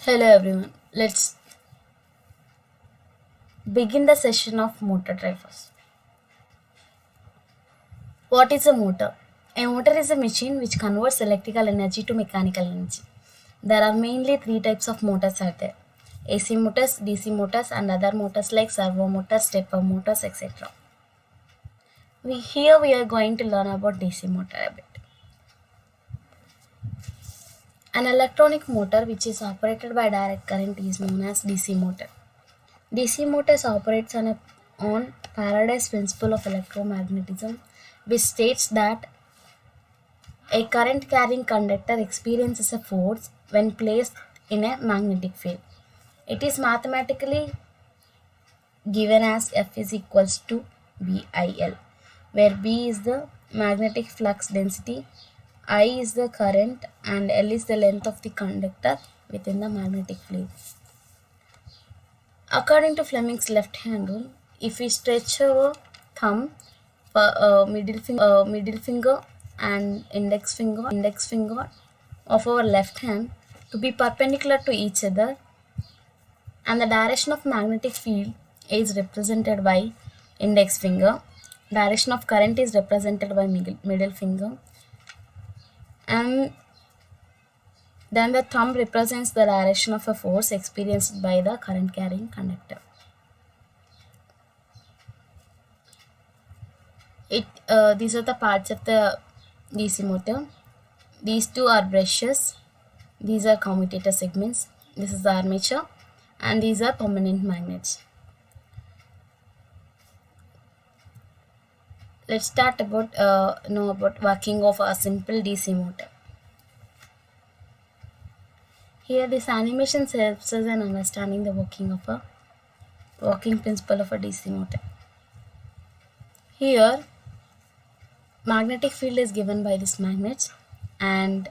Hello everyone. Let's begin the session of motor drivers. What is a motor? A motor is a machine which converts electrical energy to mechanical energy. There are mainly three types of motors out there: AC motors, DC motors, and other motors like servo motors, stepper motors, etc. Here we are going to learn about DC motor a bit. An electronic motor which is operated by direct current is known as DC motor. DC motors operates on Faraday's principle of electromagnetism, which states that a current carrying conductor experiences a force when placed in a magnetic field. It is mathematically given as F is equals to BIL, where B is the magnetic flux density, I is the current, and L is the length of the conductor within the magnetic field. According to Fleming's left hand rule, if we stretch our thumb, middle finger, and index finger of our left hand to be perpendicular to each other, and the direction of magnetic field is represented by index finger, direction of current is represented by middle finger, and then the thumb represents the direction of a force experienced by the current carrying conductor. These are the parts of the DC motor. These two are brushes. These are commutator segments. This is the armature, and these are permanent magnets. Let's start about know about working of a simple DC motor. Here, this animation helps us in understanding the working principle of a DC motor. Here, magnetic field is given by these magnets, and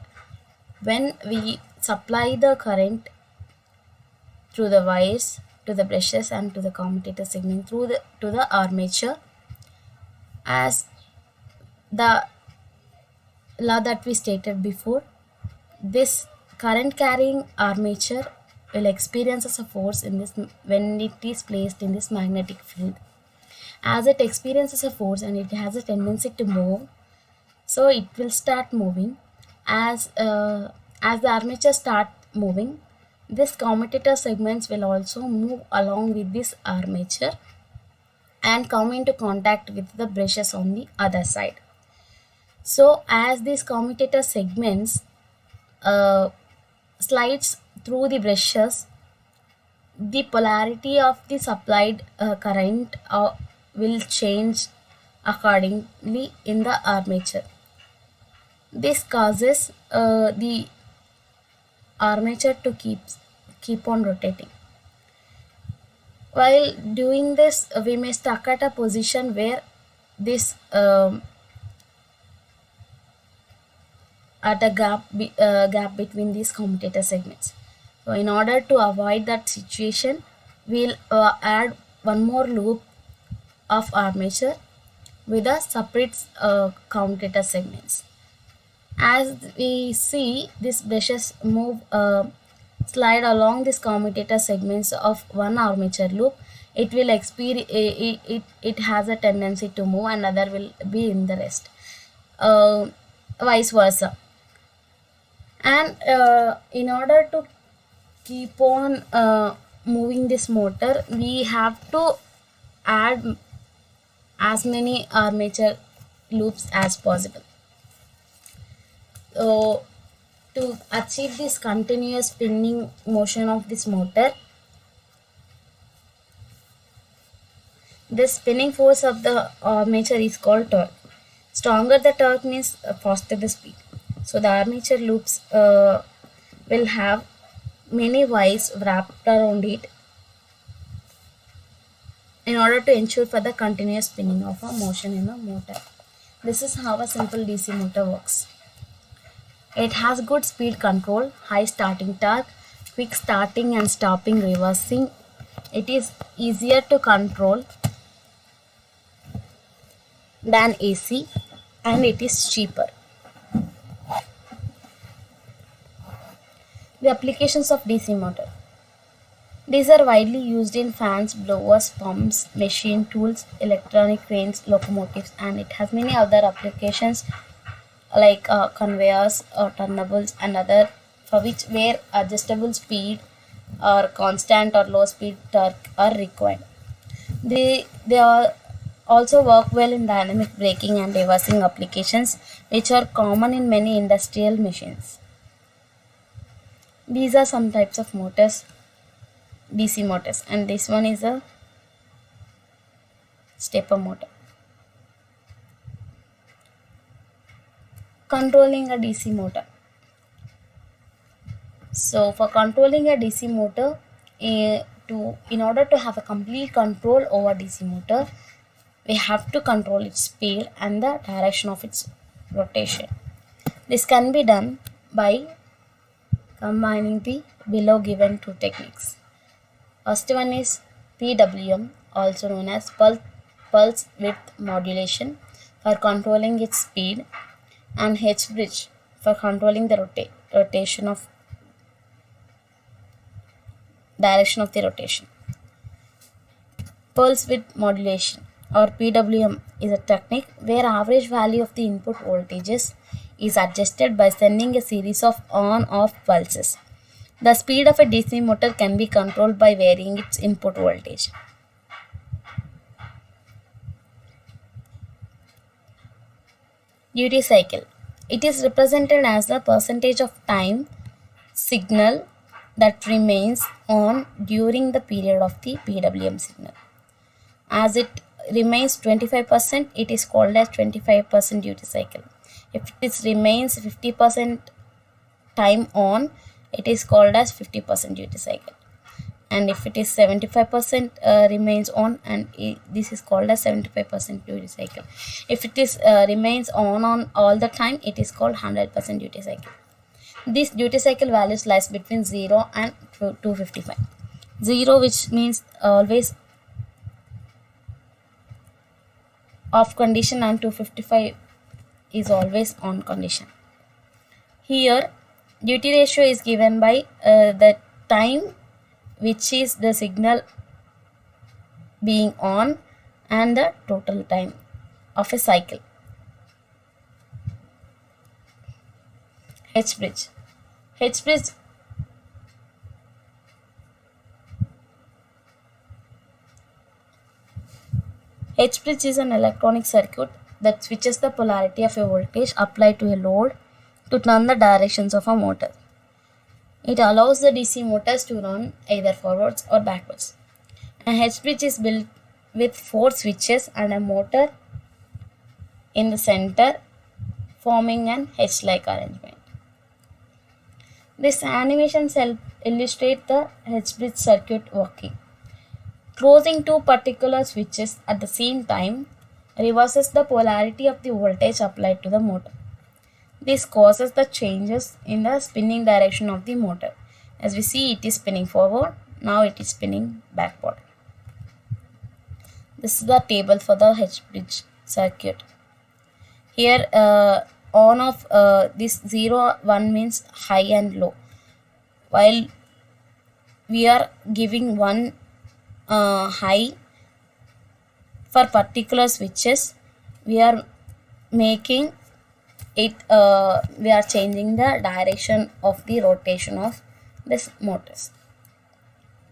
when we supply the current through the wires to the brushes and to the commutator segment to the armature, as the law that we stated before, this current carrying armature will experience as a force in this when it is placed in this magnetic field. As it experiences a force and it has a tendency to move, so it will start moving. As the armature start moving, this commutator segments will also move along with this armature and come into contact with the brushes on the other side. So as these commutator segments slides through the brushes, the polarity of the supplied current will change accordingly in the armature. This causes the armature to keep on rotating. While doing this, we may stuck at a position where this at a gap between these commutator segments. So in order to avoid that situation, we'll add one more loop of armature with a separate commutator segments. As we see, these brushes move slide along these commutator segments of one armature loop. It will it has a tendency to move, and other will be in the rest, vice versa. And in order to keep on moving this motor, we have to add as many armature loops as possible. So to achieve this continuous spinning motion of this motor, the spinning force of the armature is called torque. Stronger the torque means faster the speed. So the armature loops will have many wires wrapped around it in order to ensure for the continuous spinning of a motion in a motor. This is how a simple DC motor works. It has good speed control, high starting torque, quick starting and stopping reversing. It is easier to control than AC, and it is cheaper. The applications of DC motor. These are widely used in fans, blowers, pumps, machine tools, electronic cranes, locomotives, and it has many other applications like conveyors, turnables, and other for which where adjustable speed or constant or low speed torque are required. They are also work well in dynamic braking and reversing applications, which are common in many industrial machines. These are some types of motors, DC motors, and this one is a stepper motor. Controlling a DC motor. So for controlling a DC motor, in order to have a complete control over DC motor, we have to control its speed and the direction of its rotation. This can be done by combining the below given two techniques. First one is PWM, also known as pulse width modulation, for controlling its speed, and H bridge for controlling the rotation of direction of the rotation. Pulse width modulation or PWM is a technique where average value of the input voltages is adjusted by sending a series of on-off pulses. The speed of a DC motor can be controlled by varying its input voltage. Duty cycle. It is represented as the percentage of time signal that remains on during the period of the PWM signal. As it remains 25%, it is called as 25% duty cycle. If it remains 50% time on, it is called as 50% duty cycle. And if it is 75% remains on, and this is called as 75% duty cycle. If it is remains on all the time, it is called 100% duty cycle. This duty cycle values lies between 0 and 255. 0, which means always off condition, and 255 is always on condition. Here duty ratio is given by the time which is the signal being on and the total time of a cycle. H bridge. H bridge H bridge is an electronic circuit that switches the polarity of a voltage applied to a load to turn the directions of a motor. It allows the DC motors to run either forwards or backwards. A H bridge is built with 4 switches and a motor in the center, forming an H-like arrangement. This animation illustrates the H bridge circuit working. Closing two particular switches at the same time reverses the polarity of the voltage applied to the motor. This causes the changes in the spinning direction of the motor. As we see, it is spinning forward, now it is spinning backward. This is the table for the H bridge circuit. Here on of this 0 1 means high and low, while we are giving one high for particular switches, we are making it we are changing the direction of the rotation of this motors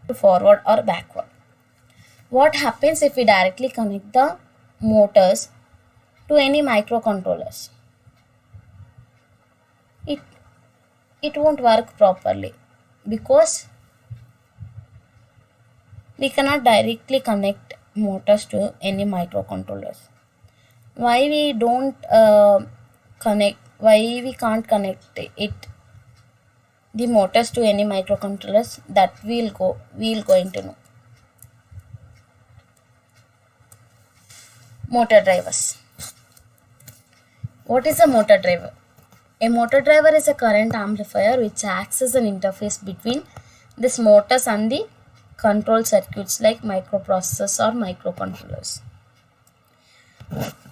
to forward or backward. What happens if we directly connect the motors to any microcontrollers? It won't work properly because we cannot directly connect motors to any microcontrollers. Why we don't why we can't connect the motors to any microcontrollers, that we'll going to know. Motor drivers. What is a motor driver? A motor driver is a current amplifier which acts as an interface between these motors and the control circuits like microprocessors or microcontrollers.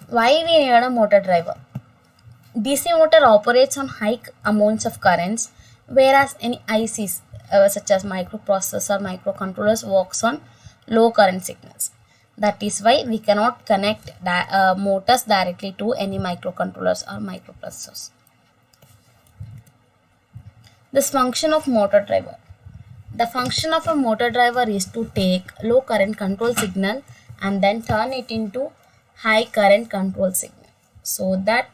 Why we need a motor driver? DC motor operates on high amounts of currents whereas any ICs such as microprocessor microcontrollers works on low current signals. That is why we cannot connect motors directly to any microcontrollers or microprocessors. This function of motor driver. The function of a motor driver is to take low current control signal and then turn it into high current control signal so that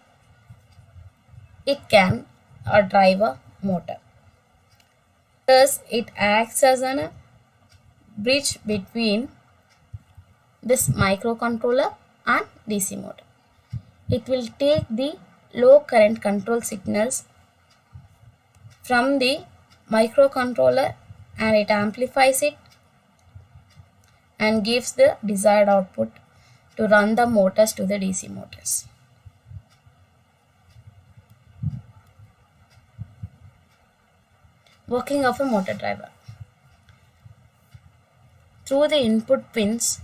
it can drive a motor. Thus, it acts as a bridge between this microcontroller and DC motor. It will take the low current control signals from the microcontroller and it amplifies it and gives the desired output to run the motors to the DC motors. Working of a motor driver. Through the input pins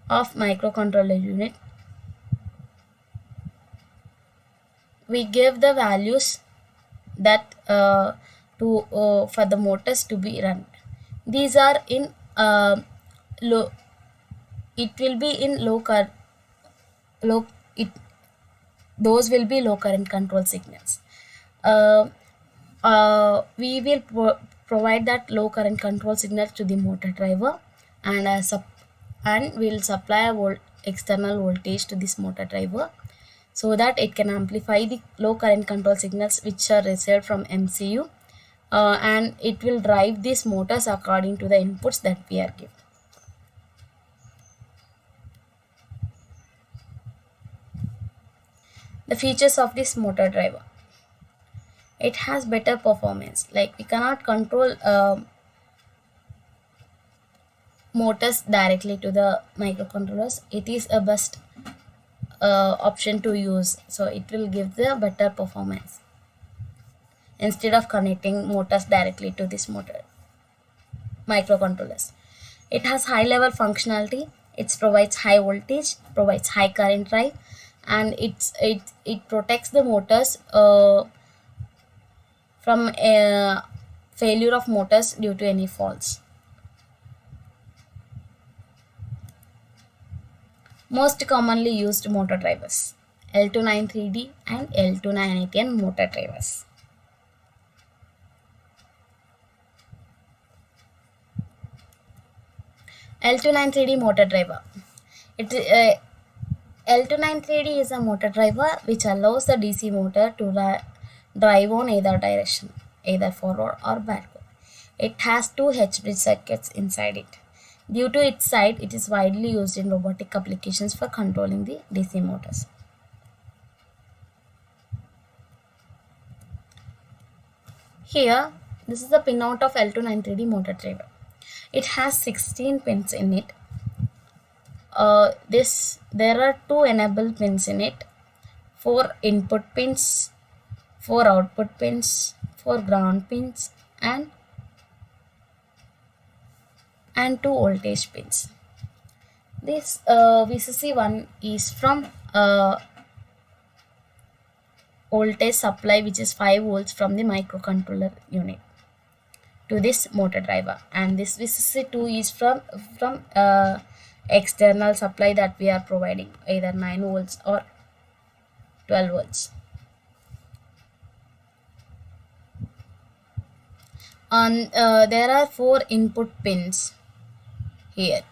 of microcontroller unit, we give the values that for the motors to be run. These are in low. It will be in low. Those will be low current control signals. We will provide that low current control signal to the motor driver, and we'll supply a external voltage to this motor driver so that it can amplify the low current control signals which are received from MCU, and it will drive these motors according to the inputs that we are given. The features of this motor driver. It has better performance. Like we cannot control motors directly to the microcontrollers. It is a best option to use, so it will give the better performance instead of connecting motors directly to this microcontrollers. It has high level functionality. It provides high voltage, provides high current drive, and it protects the motors from failure of motors due to any faults. Most commonly used motor drivers: L293D and L298N motor drivers. L293D motor driver. L293D is a motor driver which allows the DC motor to drive on either direction, either forward or backward. It has two H-bridge circuits inside it. Due to its size, it is widely used in robotic applications for controlling the DC motors. Here, this is the pinout of L293D motor driver. It has 16 pins in it. There are 2 enable pins in it, 4 input pins, 4 output pins, 4 ground pins, and 2 voltage pins. This VCC one is from voltage supply, which is 5 volts from the microcontroller unit to this motor driver, and this VCC 2 is from external supply that we are providing, either 9 volts or 12 volts. And there are 4 input pins here,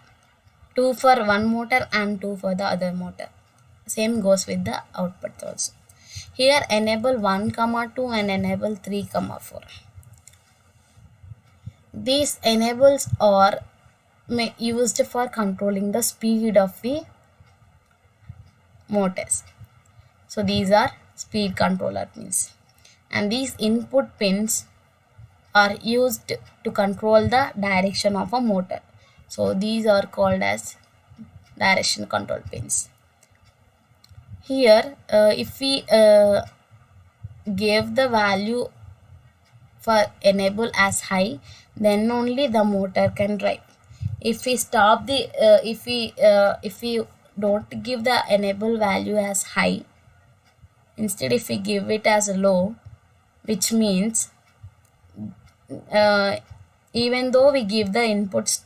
2 for one motor and 2 for the other motor. Same goes with the output also. Here enable 1, 2 and enable 3, 4. These enables are used for controlling the speed of the motors. So these are speed controller pins, and these input pins are used to control the direction of a motor. So these are called as direction control pins. Here, if we give the value for enable as high, then only the motor can drive. If we stop the if we don't give the enable value as high, instead if we give it as low, which means uh, even though we give the inputs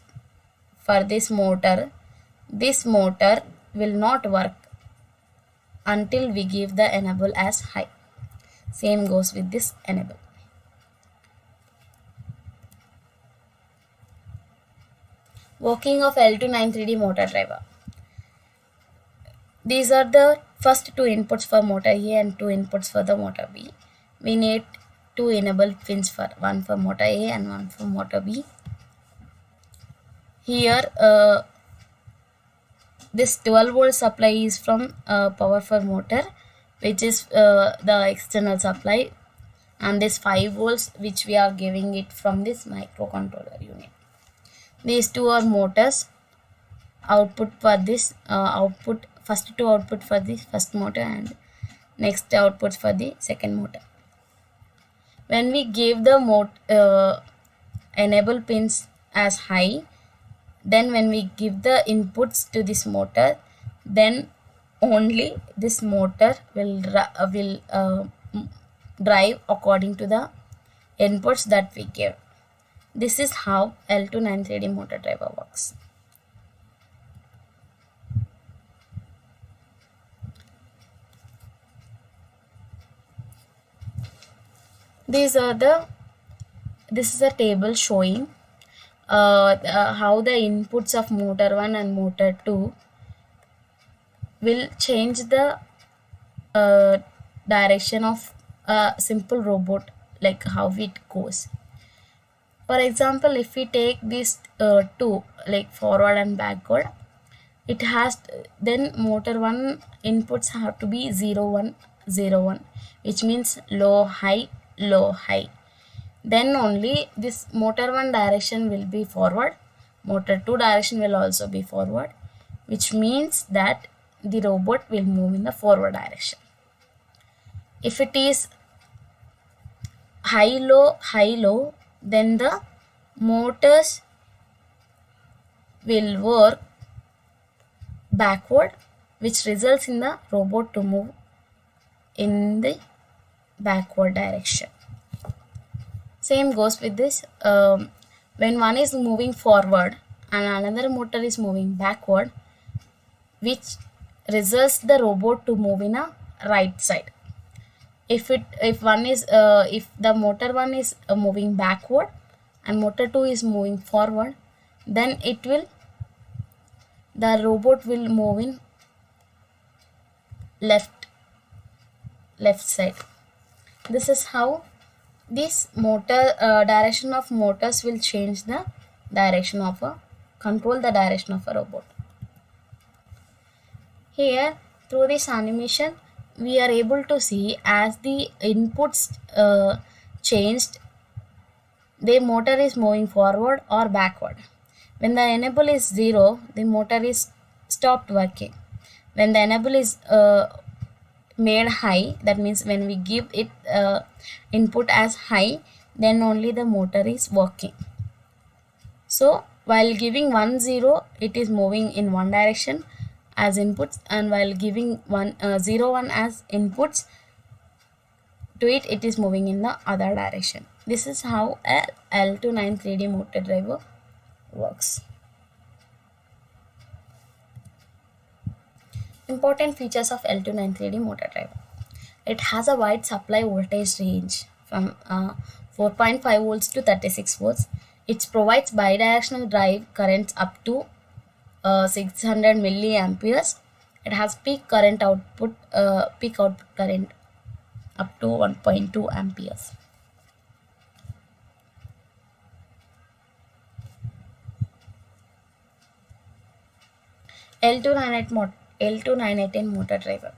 for this motor will not work until we give the enable as high. Same goes with this enable. Working of L293D motor driver. These are the first two inputs for motor A and two inputs for the motor B. We need two enable pins for one for motor A and one for motor B. Here this 12 volt supply is from power for motor, which is the external supply, and this 5 volts which we are giving it from this microcontroller unit. These two are motors. Output for this first two output for the first motor and next outputs for the second motor. When we give the enable pins as high, then when we give the inputs to this motor, then only this motor will drive according to the inputs that we give. This is how L293D motor driver works. This is a table showing how the inputs of motor 1 and motor 2 will change the direction of a simple robot, like how it goes. For example, if we take these two, like forward and backward, it has then motor 1 inputs have to be 0 1 0 1, which means low high low high. Then only this motor 1 direction will be forward, motor 2 direction will also be forward, which means that the robot will move in the forward direction. If it is high low, then the motors will work backward, which results in the robot to move in the backward direction. Same goes with this. When one is moving forward and another motor is moving backward, which results the robot to move in a right side. If the motor 1 is moving backward and motor 2 is moving forward, then the robot will move in left side. This is how this direction of motors will change the direction of control the direction of a robot. Here, through this animation, we are able to see as the inputs changed, the motor is moving forward or backward. When the enable is 0, the motor is stopped working. When the enable is made high, that means when we give it input as high, then only the motor is working. So while giving 1 0, it is moving in one direction as inputs, and while giving 0 1 as inputs to it, it is moving in the other direction. This is how a L293D motor driver works. Important features of L293D motor driver. It has a wide supply voltage range from 4.5 volts to 36 volts. It provides bidirectional drive currents up to 600 milliamperes. It has peak output current up to 1.2 amperes. L2918 motor driver.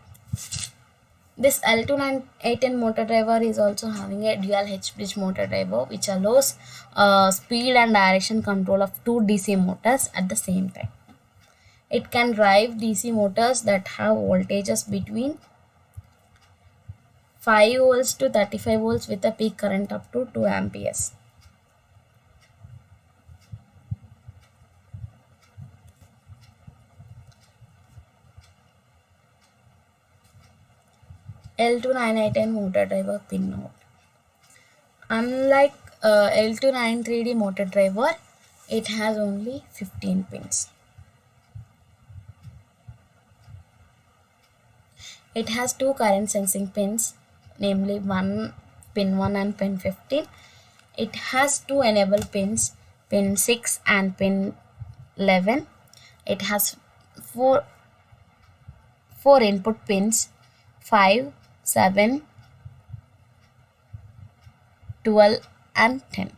This L2918 motor driver is also having a dual H-bridge motor driver, which allows speed and direction control of two DC motors at the same time. It can drive DC motors that have voltages between 5 volts to 35 volts with a peak current up to 2 amperes. L2918 motor driver pin node. Unlike L293D motor driver, it has only 15 pins. It has two current sensing pins, namely pin 1 and pin 15. It has two enable pins, pin 6 and pin 11. It has four input pins, 5, 7, 12 and 10.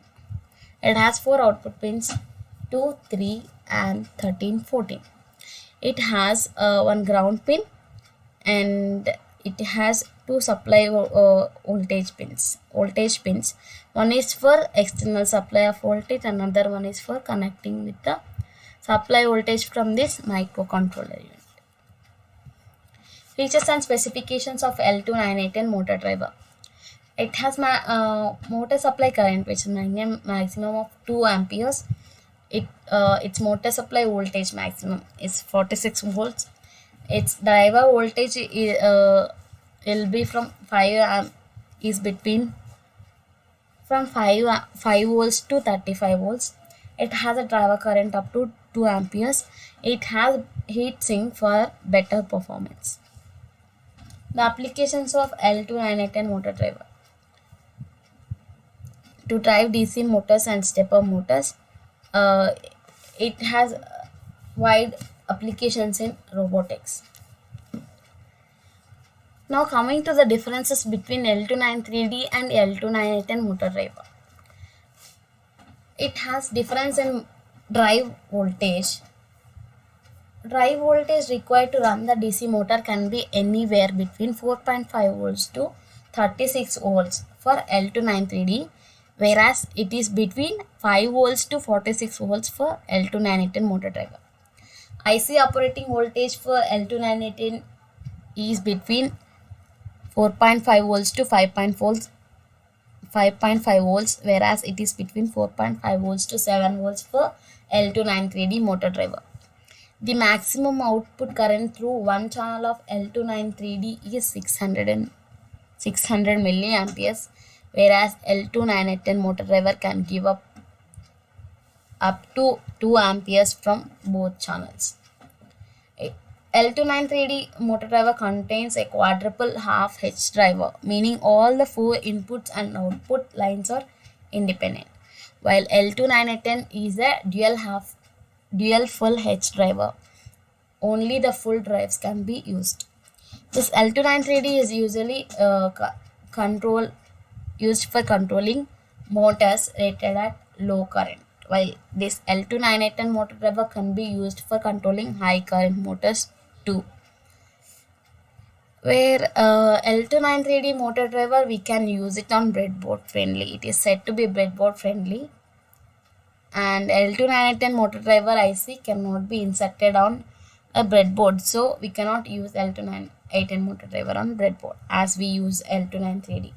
It has four output pins, 2, 3 and 13, 14. It has one ground pin and it has two supply voltage pins. One is for external supply of voltage, another one is for connecting with the supply voltage from this microcontroller unit. Features and specifications of L298N motor driver. It has motor supply current which is maximum of 2 amperes. Its motor supply voltage maximum is 46 volts. Its driver voltage will be from 5 is between from 5 volts to 35 volts. It has a driver current up to 2 amperes. It has heat sink for better performance. The applications of L298N motor driver. To drive DC motors and stepper motors, it has wide applications in robotics. Now coming to the differences between L293D and L298N motor driver. It has difference in drive voltage. Drive voltage required to run the DC motor can be anywhere between 4.5 volts to 36 volts for L293D, whereas it is between 5 volts to 46 volts for L298N motor driver. IC operating voltage for L298N is between 4.5 volts to 5.5 volts, whereas it is between 4.5 volts to 7 volts for L293D motor driver. The maximum output current through one channel of L293D is 600 milliamperes, whereas L298N motor driver can give up to 2 amperes from both channels. L293D motor driver contains a quadruple half H driver, meaning all the 4 inputs and output lines are independent, while L298N is a dual full H driver. Only the full drives can be used. This L293D is usually used for controlling motors rated at low current, while this L298N motor driver can be used for controlling high current motors too. Where L293D motor driver, we can use it on breadboard friendly. It is said to be breadboard friendly, and L298N motor driver IC cannot be inserted on a breadboard, so we cannot use L298N motor driver on breadboard as we use L293D.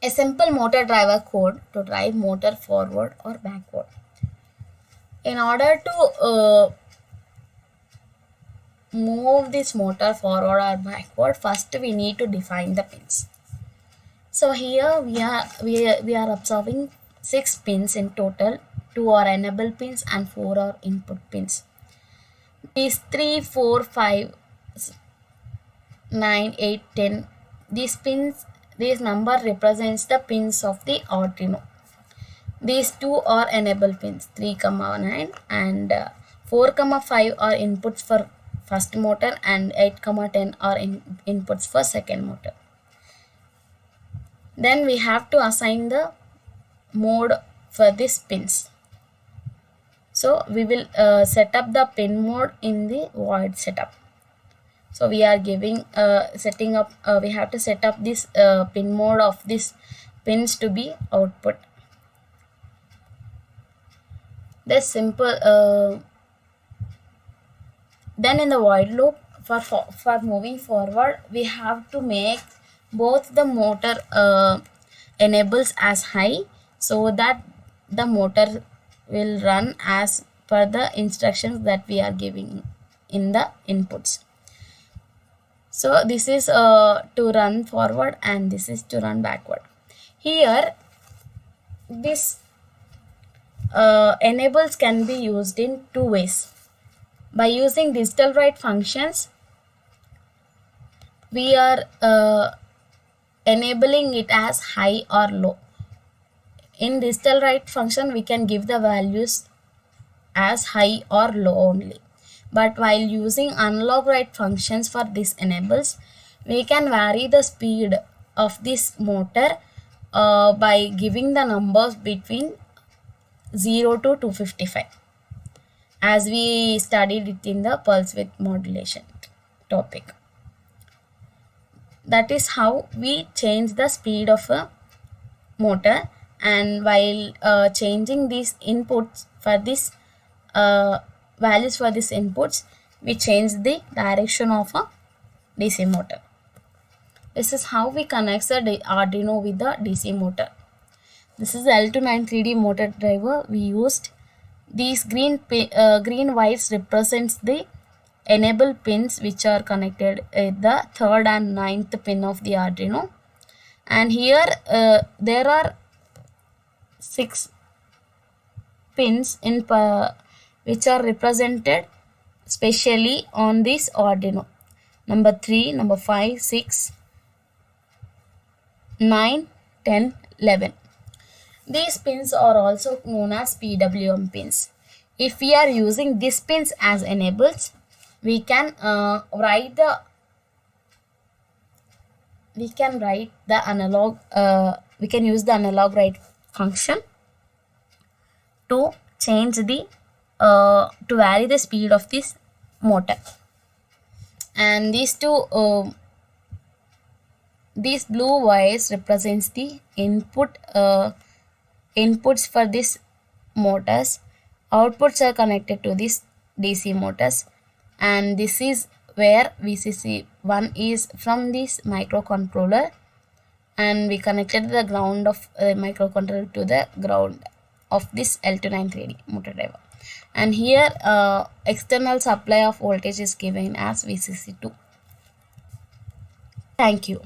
A simple motor driver code to drive motor forward or backward. In order to move this motor forward or backward, first we need to define the pins. So here we are observing 6 pins in total. 2 are enable pins and 4 are input pins. These 3, 4, 5, 9, 8, 10. These pins, this number represents the pins of the Arduino. These 2 are enable pins, 3, 9, and 4, 5 are inputs for first motor and 8, 10 are inputs for second motor. Then we have to assign the mode for these pins. So we will set up the pin mode in the void setup. So we are giving we have to set up this pin mode of these pins to be output. This simple. Then in the void loop, for moving forward, we have to make both the motor enables as high, so that the motor will run as per the instructions that we are giving in the inputs. So this is to run forward and this is to run backward. Here this enables can be used in two ways. By using digital write functions, we are enabling it as high or low. In digital write function, we can give the values as high or low only. But while using analog write functions for this enables, we can vary the speed of this motor by giving the numbers between 0 to 255, as we studied it in the pulse width modulation topic. That is how we change the speed of a motor, and while changing these inputs for this values for these inputs, we change the direction of a DC motor. This is how we connect the Arduino with the DC motor. This is the L293D motor driver. We used these green wires represents the enable pins which are connected at the 3rd and 9th pin of the Arduino, and here there are 6 pins in which are represented specially on this Arduino. Number 3, number 5, 6, 9, 10, 11. These pins are also known as PWM pins. If we are using these pins as enables, we can write the analog. We can use the analog write function to change the to vary the speed of this motor. And these blue wires represents the inputs for this motors. Outputs are connected to this DC motors, and this is where VCC1 is from this microcontroller, and we connected the ground of microcontroller to the ground of this L293D motor driver. And here external supply of voltage is given as VCC2. Thank you.